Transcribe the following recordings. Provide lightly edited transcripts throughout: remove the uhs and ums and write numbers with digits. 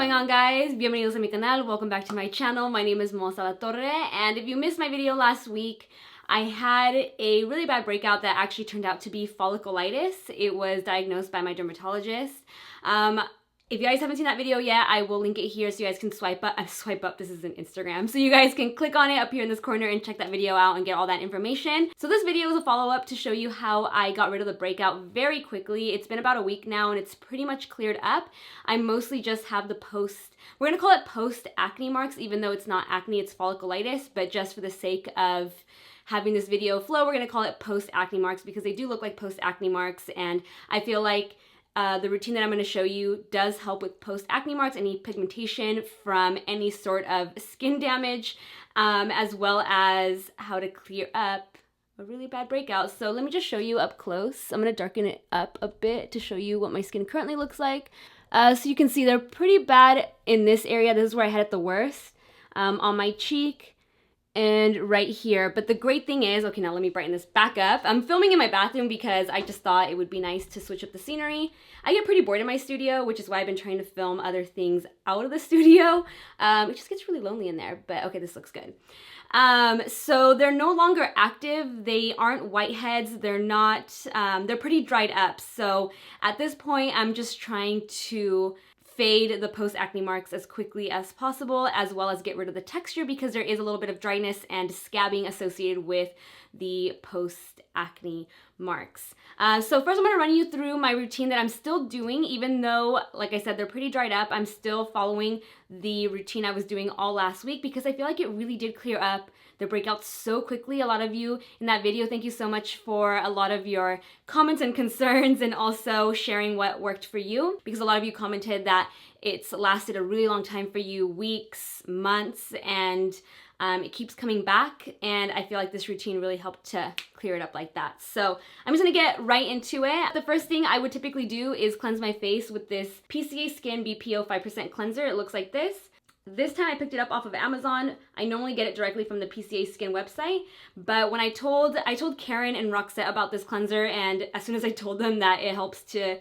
going on, guys? Bienvenidos a mi canal. Welcome back to my channel. My name is Alatorre, and if you missed my video last week, I had a really bad breakout that actually turned out to be folliculitis. It was diagnosed by my dermatologist. If you guys haven't seen that video yet, I will link it here so you guys can swipe up, this is an Instagram. So you guys can click on it up here in this corner and check that video out and get all that information. So this video is a follow-up to show you how I got rid of the breakout very quickly. It's been about a week now and it's pretty much cleared up. I mostly just have the we're gonna call it post-acne marks, even though it's not acne, it's folliculitis, but just for the sake of having this video flow, we're gonna call it post-acne marks because they do look like post-acne marks, and I feel like the routine that I'm going to show you does help with post-acne marks, any pigmentation from any sort of skin damage, as well as how to clear up a really bad breakout. So let me just show you up close. I'm going to darken it up a bit to show you what my skin currently looks like. So you can see they're pretty bad in this area. This is where I had it the worst, on my cheek and right here. But the great thing is, okay, now let me brighten this back up. I'm filming in my bathroom because I just thought it would be nice to switch up the scenery. I get pretty bored in my studio, which is why I've been trying to film other things out of the studio. It just gets really lonely in there, but okay, this looks good. So they're no longer active. They aren't whiteheads. They're not, they're pretty dried up. So at this point, I'm just trying to fade the post-acne marks as quickly as possible, as well as get rid of the texture because there is a little bit of dryness and scabbing associated with the post-acne marks. So first I'm going to run you through my routine that I'm still doing, even though, like I said, they're pretty dried up. I'm still following the routine I was doing all last week because I feel like it really did clear up the breakouts so quickly. A lot of you in that video, thank you so much for a lot of your comments and concerns and also sharing what worked for you, because a lot of you commented that it's lasted a really long time for you, weeks, months, and it keeps coming back, and I feel like this routine really helped to clear it up like that. So I'm just gonna get right into it. The first thing I would typically do is cleanse my face with this PCA Skin BPO 5% cleanser. It looks like this. This time I picked it up off of Amazon. I normally get it directly from the PCA Skin website, but when I told Karen and Roxette about this cleanser, and as soon as I told them that it helps to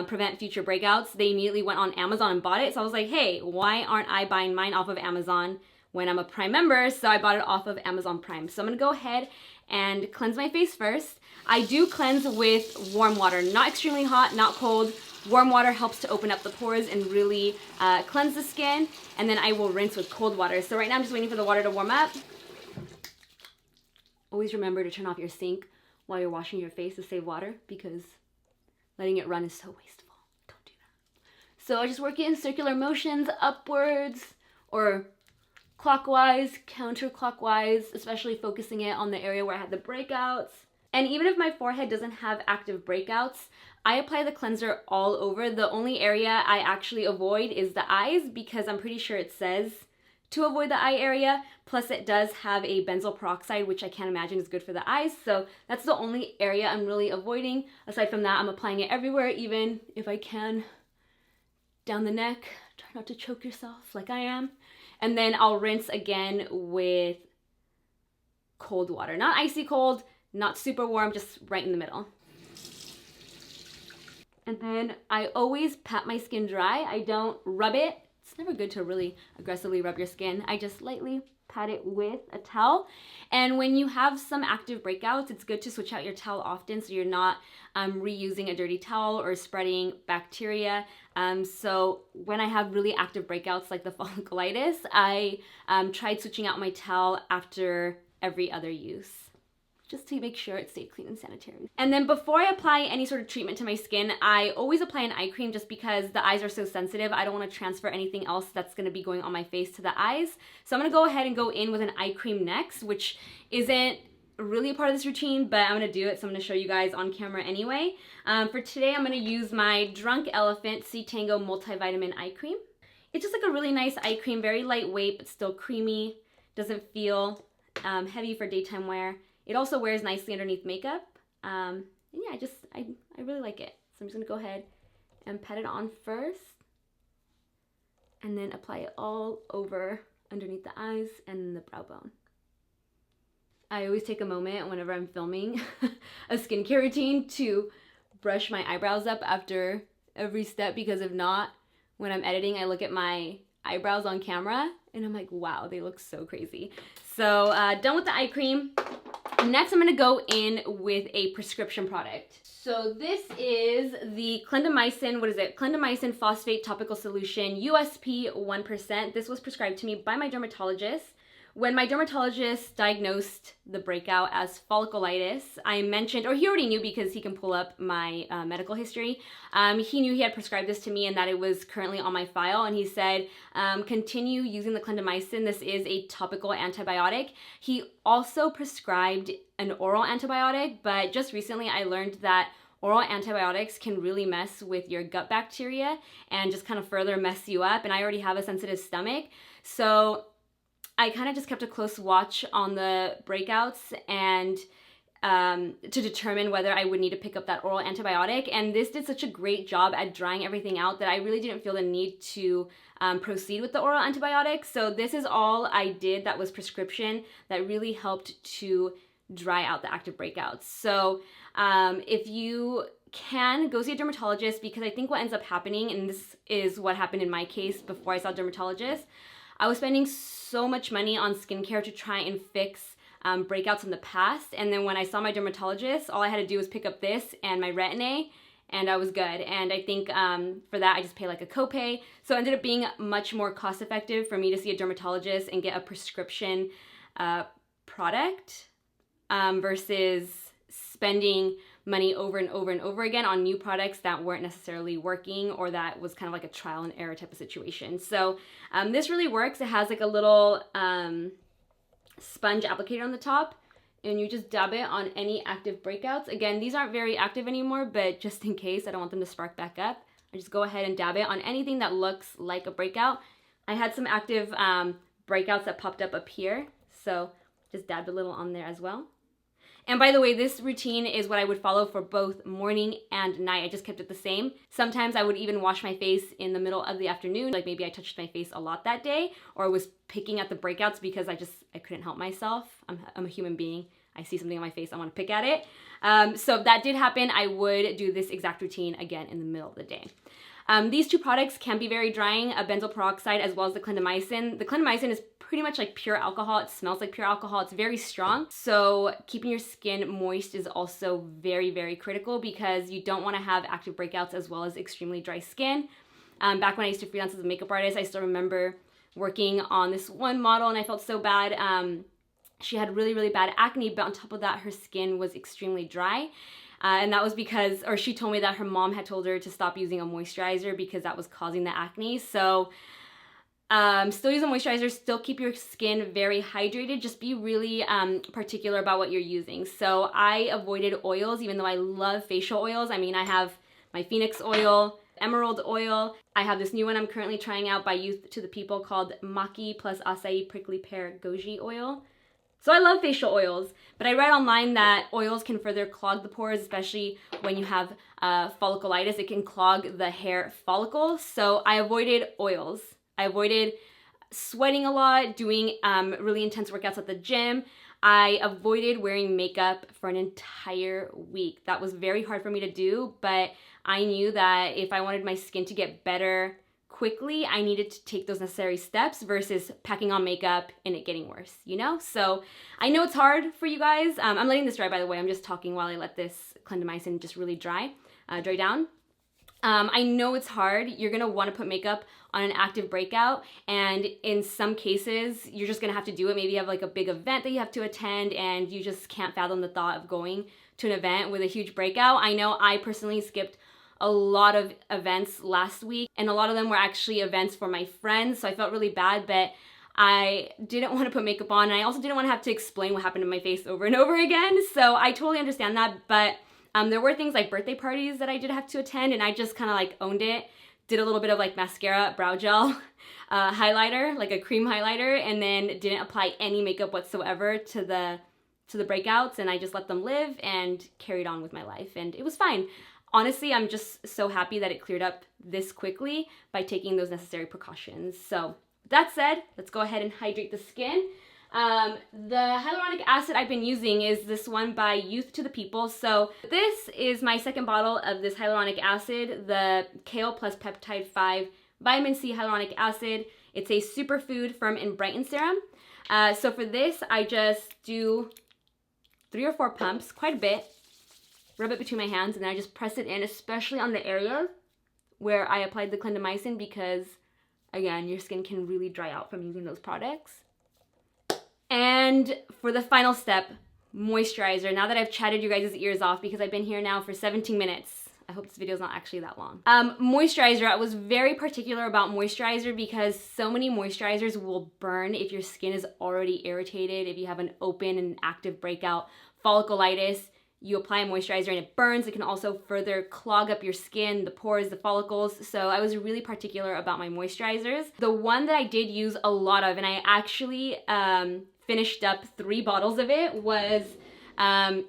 prevent future breakouts, they immediately went on Amazon and bought it. So I was like, hey, why aren't I buying mine off of Amazon when I'm a Prime member? So I bought it off of Amazon Prime. So I'm gonna go ahead and cleanse my face first. I do cleanse with warm water, not extremely hot, not cold. Warm water helps to open up the pores and really cleanse the skin, and then I will rinse with cold water. So right now I'm just waiting for the water to warm up. Always remember to turn off your sink while you're washing your face to save water, because letting it run is so wasteful. Don't do that. So I just work it in circular motions, upwards or clockwise, counterclockwise, especially focusing it on the area where I had the breakouts. And even if my forehead doesn't have active breakouts, I apply the cleanser all over. The only area I actually avoid is the eyes, because I'm pretty sure it says to avoid the eye area. Plus it does have a benzoyl peroxide, which I can't imagine is good for the eyes. So that's the only area I'm really avoiding. Aside from that, I'm applying it everywhere, even if I can down the neck. Try not to choke yourself like I am. And then I'll rinse again with cold water. Not icy cold, not super warm, just right in the middle. And then I always pat my skin dry. I don't rub it. It's never good to really aggressively rub your skin. I just lightly pat it with a towel. And when you have some active breakouts, it's good to switch out your towel often so you're not reusing a dirty towel or spreading bacteria. So when I have really active breakouts like the folliculitis, I tried switching out my towel after every other use, just to make sure it stayed clean and sanitary. And then before I apply any sort of treatment to my skin, I always apply an eye cream, just because the eyes are so sensitive. I don't want to transfer anything else that's going to be going on my face to the eyes. So I'm going to go ahead and go in with an eye cream next, which isn't really a part of this routine, but I'm going to do it, so I'm going to show you guys on camera anyway. For today, I'm going to use my Drunk Elephant C Tango Multivitamin Eye Cream. It's just like a really nice eye cream, very lightweight, but still creamy. Doesn't feel heavy for daytime wear. It also wears nicely underneath makeup. And yeah, I really like it. So I'm just gonna go ahead and pat it on first, and then apply it all over underneath the eyes and the brow bone. I always take a moment whenever I'm filming a skincare routine to brush my eyebrows up after every step, because if not, when I'm editing, I look at my eyebrows on camera and I'm like, wow, they look so crazy. So done with the eye cream. Next, I'm gonna go in with a prescription product. So this is the Clindamycin, what is it? Clindamycin Phosphate Topical Solution, USP 1%. This was prescribed to me by my dermatologist. When my dermatologist diagnosed the breakout as folliculitis, I mentioned, or he already knew because he can pull up my medical history. He knew he had prescribed this to me and that it was currently on my file. And he said, continue using the clindamycin. This is a topical antibiotic. He also prescribed an oral antibiotic, but just recently I learned that oral antibiotics can really mess with your gut bacteria and just kind of further mess you up. And I already have a sensitive stomach. So I kind of just kept a close watch on the breakouts and to determine whether I would need to pick up that oral antibiotic. And this did such a great job at drying everything out that I really didn't feel the need to proceed with the oral antibiotic. So this is all I did that was prescription that really helped to dry out the active breakouts. So if you can, go see a dermatologist, because I think what ends up happening, and this is what happened in my case before I saw a dermatologist, I was spending so much money on skincare to try and fix breakouts in the past. And then when I saw my dermatologist, all I had to do was pick up this and my RETIN-A, and I was good. And I think for that, I just pay like a copay. So it ended up being much more cost effective for me to see a dermatologist and get a prescription product versus spending money over and over and over again on new products that weren't necessarily working, or that was kind of like a trial and error type of situation. So this really works. It has like a little sponge applicator on the top, and you just dab it on any active breakouts. Again, these aren't very active anymore, but just in case, I don't want them to spark back up, I just go ahead and dab it on anything that looks like a breakout. I had some active breakouts that popped up here, so just dabbed a little on there as well. And by the way, this routine is what I would follow for both morning and night. I just kept it the same. Sometimes I would even wash my face in the middle of the afternoon. Like maybe I touched my face a lot that day, or was picking at the breakouts because I couldn't help myself. I'm a human being. I see something on my face, I want to pick at it. So if that did happen, I would do this exact routine again in the middle of the day. These two products can be very drying, benzoyl peroxide as well as the clindamycin. The clindamycin is pretty much like pure alcohol. It smells like pure alcohol. It's very strong. So keeping your skin moist is also very, very critical, because you don't want to have active breakouts as well as extremely dry skin. Back when I used to freelance as a makeup artist, I still remember working on this one model and I felt so bad. She had really, really bad acne, but on top of that, her skin was extremely dry. And that was because, or she told me that her mom had told her to stop using a moisturizer because that was causing the acne. So still use a moisturizer, still keep your skin very hydrated. Just be really particular about what you're using. So I avoided oils, even though I love facial oils. I mean, I have my Phoenix oil, emerald oil. I have this new one I'm currently trying out by Youth to the People called Maki plus Acai Prickly Pear Goji oil. So I love facial oils, but I read online that oils can further clog the pores, especially when you have folliculitis. It can clog the hair follicles. So I avoided oils. I avoided sweating a lot, doing really intense workouts at the gym. I avoided wearing makeup for an entire week. That was very hard for me to do, but I knew that if I wanted my skin to get better quickly, I needed to take those necessary steps versus packing on makeup and it getting worse, you know? So I know it's hard for you guys. I'm letting this dry, by the way. I'm just talking while I let this clindamycin just really dry down. I know it's hard. You're gonna wanna put makeup on an active breakout, and in some cases, you're just gonna have to do it. Maybe you have like a big event that you have to attend and you just can't fathom the thought of going to an event with a huge breakout. I know I personally skipped a lot of events last week, and a lot of them were actually events for my friends, so I felt really bad, but I didn't want to put makeup on, and I also didn't want to have to explain what happened to my face over and over again, so I totally understand that. But there were things like birthday parties that I did have to attend, and I just kind of like owned it, did a little bit of like mascara, brow gel, highlighter, like a cream highlighter, and then didn't apply any makeup whatsoever to the breakouts, and I just let them live and carried on with my life, and it was fine. Honestly, I'm just so happy that it cleared up this quickly by taking those necessary precautions. So that said, let's go ahead and hydrate the skin. The hyaluronic acid I've been using is this one by Youth to the People. So this is my second bottle of this hyaluronic acid, the KALE plus peptide 5 vitamin C hyaluronic acid. It's a superfood firm and brighten serum. So for this, I just do 3 or 4 pumps, quite a bit, rub it between my hands, and then I just press it in, especially on the area where I applied the clindamycin, because again, your skin can really dry out from using those products. And for the final step, moisturizer. Now that I've chatted you guys' ears off, because I've been here now for 17 minutes. I hope this video is not actually that long. Moisturizer, I was very particular about moisturizer because so many moisturizers will burn if your skin is already irritated. If you have an open and active breakout, folliculitis, you apply a moisturizer and it burns. It can also further clog up your skin, the pores, the follicles. So I was really particular about my moisturizers. The one that I did use a lot of, and I actually finished up 3 bottles of it, was,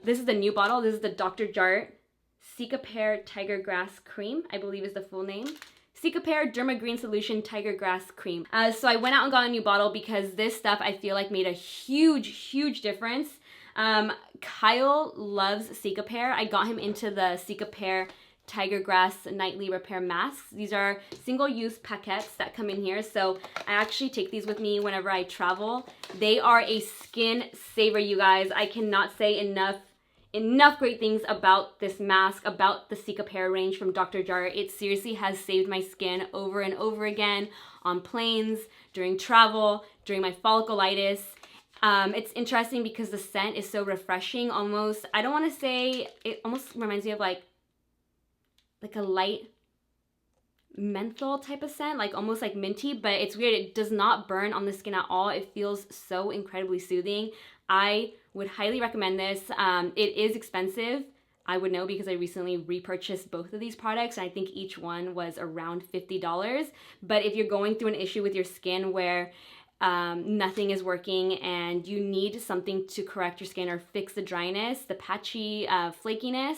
this is the new bottle. This is the Dr. Jart CICAPAIR TIGERGRASS Cream, I believe is the full name. CICAPAIR Derma Green Solution Tigergrass Cream. So I went out and got a new bottle because this stuff I feel like made a huge difference. Kyle loves CICAPAIR. I got him into the CICAPAIR Tigergrass Nightly Repair Masks. These are single-use paquettes that come in here, so I actually take these with me whenever I travel. They are a skin saver, you guys. I cannot say enough great things about this mask, about the CICAPAIR range from Dr. Jart. It seriously has saved my skin over and over again on planes, during travel, during my folliculitis. It's interesting because the scent is so refreshing, almost, I don't want to say, it almost reminds me of like a light menthol type of scent, like almost like minty, but it's weird. It does not burn on the skin at all. It feels so incredibly soothing. I would highly recommend this. It is expensive. I would know because I recently repurchased both of these products, and I think each one was around $50. But if you're going through an issue with your skin where nothing is working and you need something to correct your skin or fix the dryness, the patchy flakiness,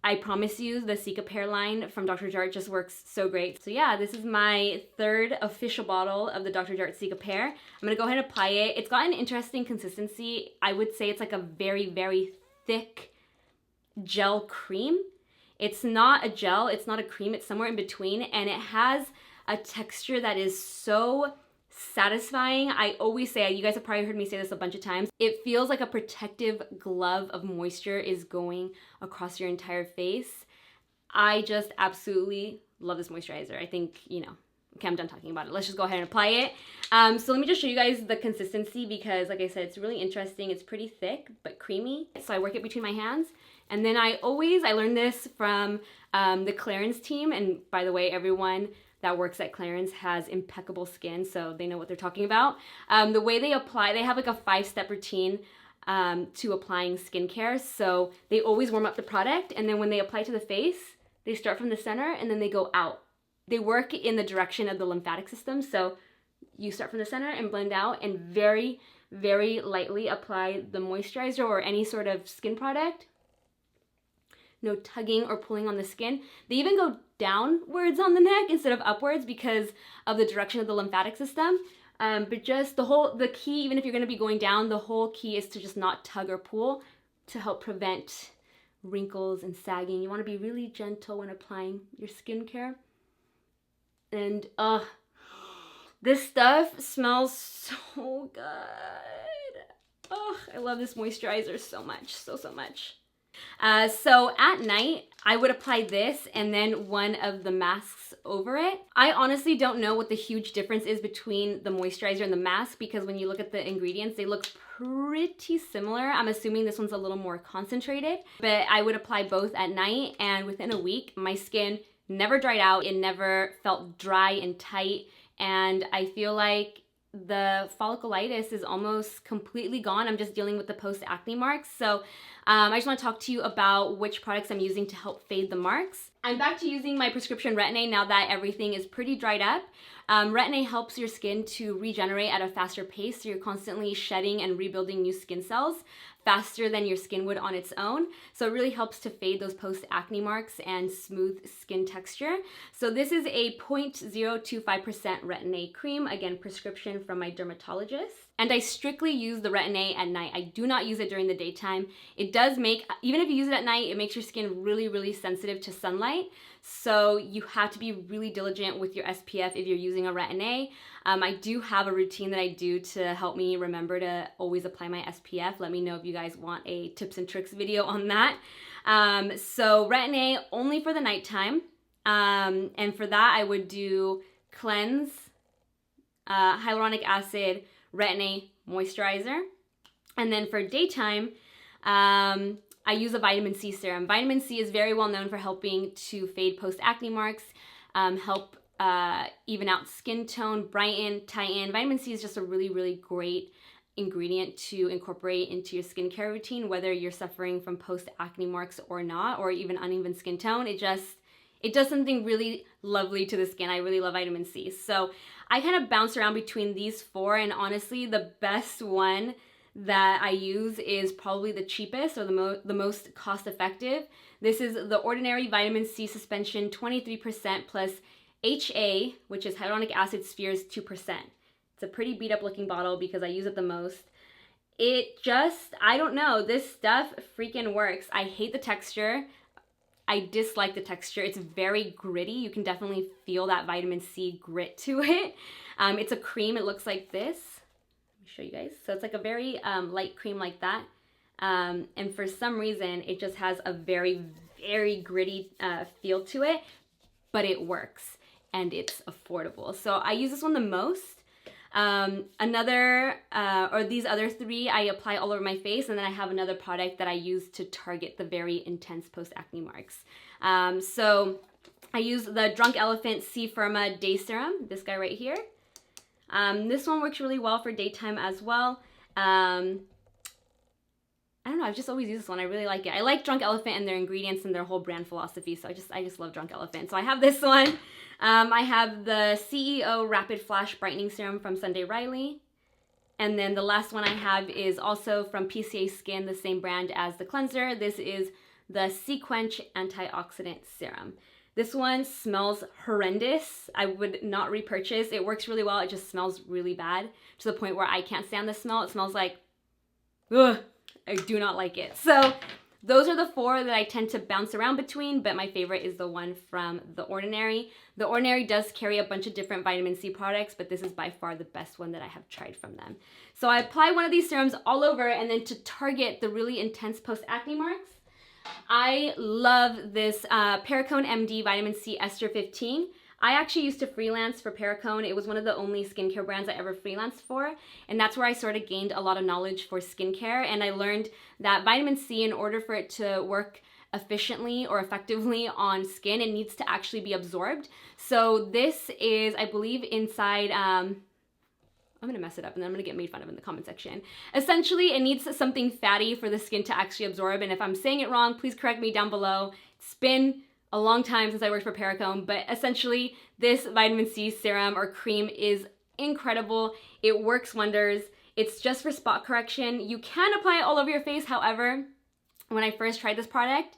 I promise you the CICAPAIR line from Dr. Jart just works so great. So yeah, this is my 3rd official bottle of the Dr. Jart CICAPAIR. I'm gonna go ahead and apply it. It's got an interesting consistency. I would say it's like a very thick gel cream. It's not a gel, it's not a cream, it's somewhere in between, and it has a texture that is so satisfying. I always say, you guys have probably heard me say this a bunch of times, it feels like a protective glove of moisture is going across your entire face. I just absolutely love this moisturizer. I think, you know, okay, I'm done talking about it. Let's just go ahead and apply it. So let me just show you guys the consistency because, like I said, it's really interesting. It's pretty thick but creamy. So I work it between my hands. And then I learned this from the Clarins team. And by the way, everyone that works at Clarins has impeccable skin, so they know what they're talking about. The way they apply, they have like a 5-step routine to applying skincare. So they always warm up the product, and then when they apply to the face, they start from the center and then they go out. They work in the direction of the lymphatic system, so you start from the center and blend out and very lightly apply the moisturizer or any sort of skin product. No tugging or pulling on the skin. They even go downwards on the neck instead of upwards because of the direction of the lymphatic system. But just the key, even if you're gonna be going down, the whole key is to just not tug or pull to help prevent wrinkles and sagging. You wanna be really gentle when applying your skincare. And this stuff smells so good. Oh, I love this moisturizer so much, so much. So at night, I would apply this and then one of the masks over it. I honestly don't know what the huge difference is between the moisturizer and the mask because when you look at the ingredients, they look pretty similar. I'm assuming this one's a little more concentrated, but I would apply both at night, and within a week, my skin never dried out. It never felt dry and tight, and I feel like the folliculitis is almost completely gone. I'm just dealing with the post-acne marks. So I just want to talk to you about which products I'm using to help fade the marks. I'm back to using my prescription Retin-A now that everything is pretty dried up. Retin-A helps your skin to regenerate at a faster pace, so you're constantly shedding and rebuilding new skin cells faster than your skin would on its own. So it really helps to fade those post-acne marks and smooth skin texture. So this is a 0.025% Retin-A cream, again, prescription from my dermatologist. And I strictly use the Retin-A at night. I do not use it during the daytime. It does make, even if you use it at night, it makes your skin really, really sensitive to sunlight. So you have to be really diligent with your SPF if you're using a Retin-A. I do have a routine that I do to help me remember to always apply my SPF. Let me know if you guys want a tips and tricks video on that. So Retin-A only for the nighttime. And for that, I would do cleanse, hyaluronic acid, Retin-A moisturizer. And then for daytime, I use a vitamin C serum. Vitamin C is very well known for helping to fade post-acne marks, help even out skin tone, brighten, tighten. Vitamin C is just a really, really great ingredient to incorporate into your skincare routine, whether you're suffering from post-acne marks or not, or even uneven skin tone. It does something really lovely to the skin. I really love vitamin C. So I kind of bounce around between these four, and honestly, the best one that I use is probably the cheapest or the most cost effective. This is the Ordinary Vitamin C Suspension 23% plus HA, which is hyaluronic acid spheres 2%. It's a pretty beat up looking bottle because I use it the most. It just, I don't know, this stuff freaking works. I hate the texture. I dislike the texture. It's very gritty. You can definitely feel that vitamin C grit to it. It's a cream. It looks like this. Let me show you guys. So it's like a very light cream like that. And for some reason, it just has a very, very gritty feel to it, but it works and it's affordable. So I use this one the most. These other three I apply all over my face, and then I have another product that I use to target the very intense post-acne marks. So I use the Drunk Elephant C FIRMA Day Serum, this guy right here. This one works really well for daytime as well. I don't know, I've just always used this one. I really like it. I like Drunk Elephant and their ingredients and their whole brand philosophy, so I just love Drunk Elephant. So I have this one. I have the CEO Rapid Flash Brightening Serum from Sunday Riley. And then the last one I have is also from PCA Skin, the same brand as the cleanser. This is the C-QUENCH Antioxidant Serum. This one smells horrendous. I would not repurchase. It works really well. It just smells really bad to the point where I can't stand the smell. It smells like, ugh, I do not like it. So those are the four that I tend to bounce around between, but my favorite is the one from The Ordinary. The Ordinary does carry a bunch of different vitamin C products, but this is by far the best one that I have tried from them. So I apply one of these serums all over, and then to target the really intense post-acne marks, I love this PERRICONE MD Vitamin C Ester 15. I actually used to freelance for PERRICONE. It was one of the only skincare brands I ever freelanced for, and that's where I sort of gained a lot of knowledge for skincare, and I learned that vitamin C, in order for it to work efficiently or effectively on skin, it needs to actually be absorbed. So this is, I believe, inside, I'm gonna mess it up and then I'm gonna get made fun of in the comment section. Essentially, it needs something fatty for the skin to actually absorb, and if I'm saying it wrong, please correct me down below. It's been a long time since I worked for PERRICONE, but essentially this vitamin C serum or cream is incredible. It works wonders. It's just for spot correction. You can apply it all over your face. However, when I first tried this product,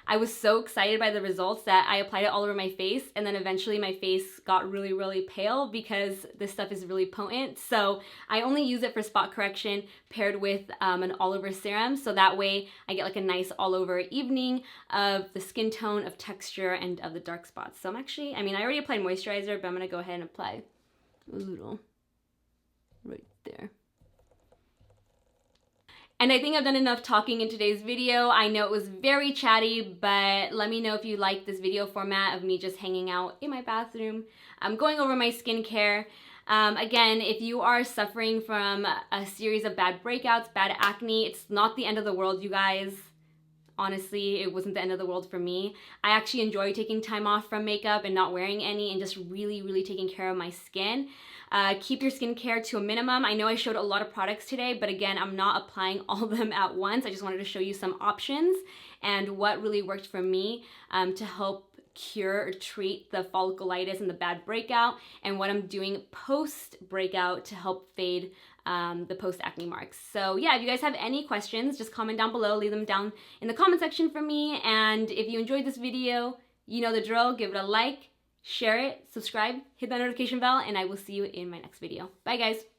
I was so excited by the results that I applied it all over my face, and then eventually my face got really, really pale because this stuff is really potent. So I only use it for spot correction paired with an all-over serum, so that way I get like a nice all-over evening of the skin tone, of texture, and of the dark spots. So I'm actually, I mean, I already applied moisturizer, but I'm gonna go ahead and apply a little right there. And I think I've done enough talking in today's video. I know it was very chatty, but let me know if you like this video format of me just hanging out in my bathroom. I'm going over my skincare. Again, if you are suffering from a series of bad breakouts, bad acne, it's not the end of the world, you guys. Honestly, it wasn't the end of the world for me. I actually enjoy taking time off from makeup and not wearing any and just really, really taking care of my skin. Keep your skincare to a minimum. I know I showed a lot of products today, but again, I'm not applying all of them at once. I just wanted to show you some options and what really worked for me to help cure or treat the folliculitis and the bad breakout, and what I'm doing post-breakout to help fade the post-acne marks. So yeah, if you guys have any questions, just comment down below, leave them down in the comment section for me. And if you enjoyed this video, you know the drill, give it a like, share it, subscribe, hit that notification bell, and I will see you in my next video. Bye guys.